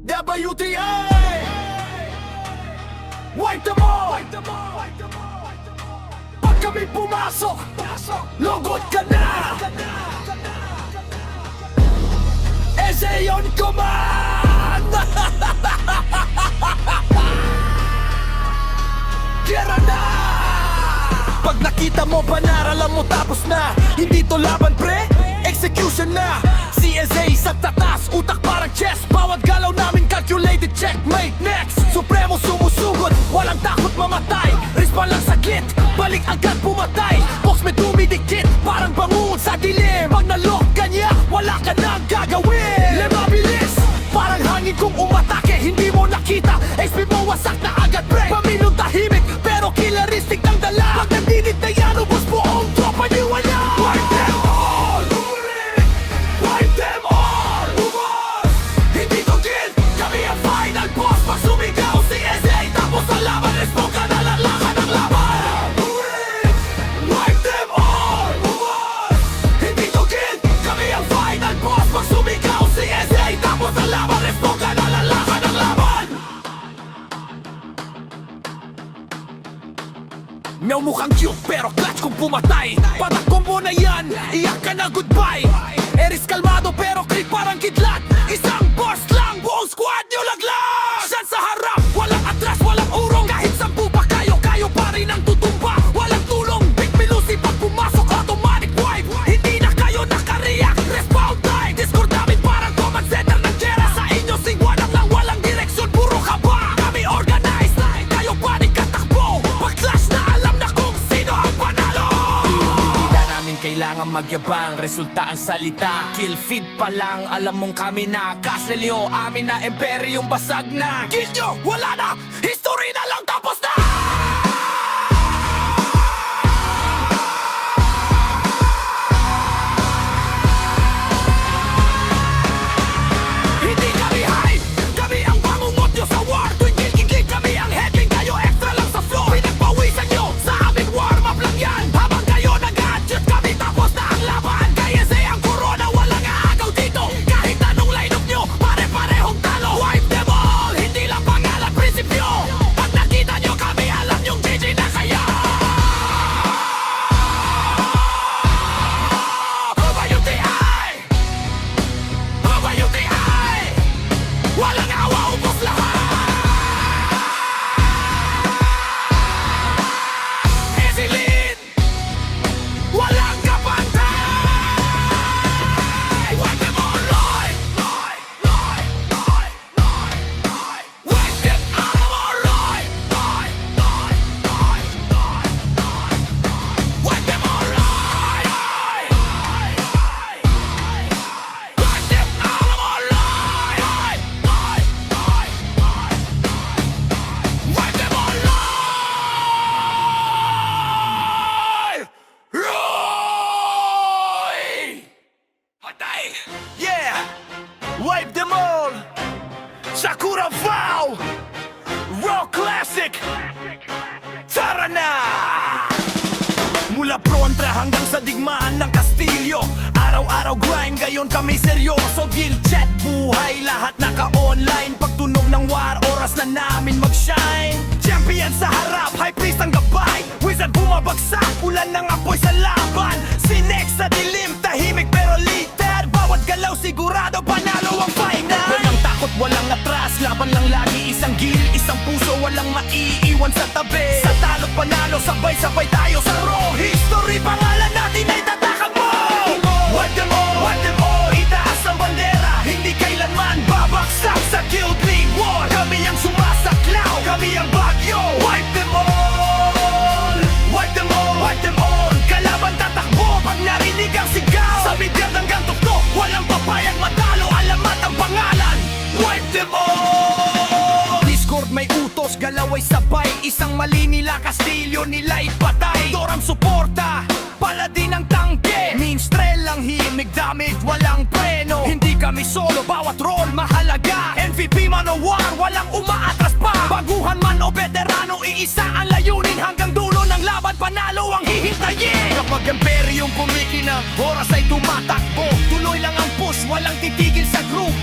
WTA! Wipe them all! Pag kami pumasok, lugod ka na! Eze on command! Tira na! Pag nakita mo, panaralan mo tapos na. Hindi to laban pre, execution na. CSA sa tatas, utak parang chess. Bawat galaw namin calculated, checkmate. Next, supremo sumusugod, walang takot mamatay. Respawn lang saglit, balik agad pumatay. Box may dumidikit, parang bangun sa dilim. Pag nalock ka niya, wala ka nang gagawin. Lemabilis, parang hangin kung umatake. Hindi mo nakita, XP mo wasak na agad pre. Pamilong tahimik, pero killeristic ng dala. Pag nandinit na yan, ubos buong tropa niyo wala. Wipe them all! Wipe them all! Ubos! Hindi to kill, kami ang final boss. Pag sumigaw si SA, tapos ang laban, respawn ka na lang lakan ng laban. Wipe them all! Ubos! Hindi to kill, kami ang final boss. Pag sumigaw si SA, tapos ang laban, respawn ka na lang lakan ng laban. Meow mukhang cute pero clutch kung pumatay. Patakbo mo na yan, iyak ka na goodbye. Eris kalmado pero click parang kidlat. Isang burst lang, buong squad nyo laglag. Siyan sa harap, walang atras, walang urong. Kahit 10 pa kayo, kayo pa rin ang tutumba. Walang tulong, big milusi pag pumasok, automatic wipe. Hindi na kayo nakareact, respawn time. Discord namin parang command center ng Jera. Sa inyo singwanak lang, walang direksyon, puro kaba. Kami organized, kayo pa rin katakbo. Pag-clash na alam na kung sino ang panalo. Hindi na namin kailangan magyabang, resulta ang salita. Kill feed pa lang, alam mong kami na. Kaselyo, amin na, imperyong basag na. Kill nyo, wala na, history na lang, tapos na. Hindi kami hype, kami ang bangungot nyo sa war. Tuwing gigigig kami ang heading, kayo extra lang sa floor. Pinagpawisan nyo, sa aming warm up lang yan. Habang kayo nag-adjust kami, tapos na ang laban. Kaya say ang corona, walang aagaw dito. Kahit anong line-up nyo, pare-parehong talo. Wipe them all, hindi lang pangalan, prinsipyo. Pag nakita nyo kami, alam nyong GG na kaya. WTI! WTI! Walang awa, ubos lahat. Esilin, walang kapantay. Wipe them all, Loy. Wipe them all, Loy. Wipe them all, Loy. Wipe them all, Loy. Wipe them all, Roy! Patay! Yeah! Wipe them all! Sakura Vow! Raw Classic! Tara na! Mula Prontra hanggang sa digmaan ng Kastilyo. Araw-araw grind, gayon kami seryoso. Guild chat, buhay, lahat naka-online. Pagtunog ng war, oras na namin mag-shine. Champion sa harap, high priest ang gabay. Wizard bumabagsak, ulan ng apoy sa laban. Sinex sa dilim, tahimik pero litad. Bawat galaw sigurado, panalo ang final. Walang takot, walang atras, laban lang lagi. Isang gil, isang puso, walang maiiwan sa tabi. Sa talo't panalo, sabay-sabay tayo sa raw history. Pangalan natin ay tatakam mo. Wipe them all, itaas ang bandera. Hindi kailanman babaksak sa Guild League War. Kami ang sumasaklaw, kami ang bagyo. Wipe them all, wipe them all. Kalaban tatakbo pag narinig ang sigaw. Sa bidyat hanggang tuktok, walang papayag matalo. Alamat ang pangalan, wipe them all. Discord may utos, galaw ay sabay. Isang mali nila, Kastilyo nila ipatay. Doram suporta, paladin ang tangke. Minstrel lang himig, damit walang preno. Hindi kami solo, bawat role mahalaga. MVP man o war, walang umaatras pa. Baguhan man o veterano, iisa ang layunin. Hanggang dulo ng laban, panalo ang hihintayin. Kapag imperyong kumikinang, oras ay tumatakbo. Tuloy lang ang push, walang titigil sa group.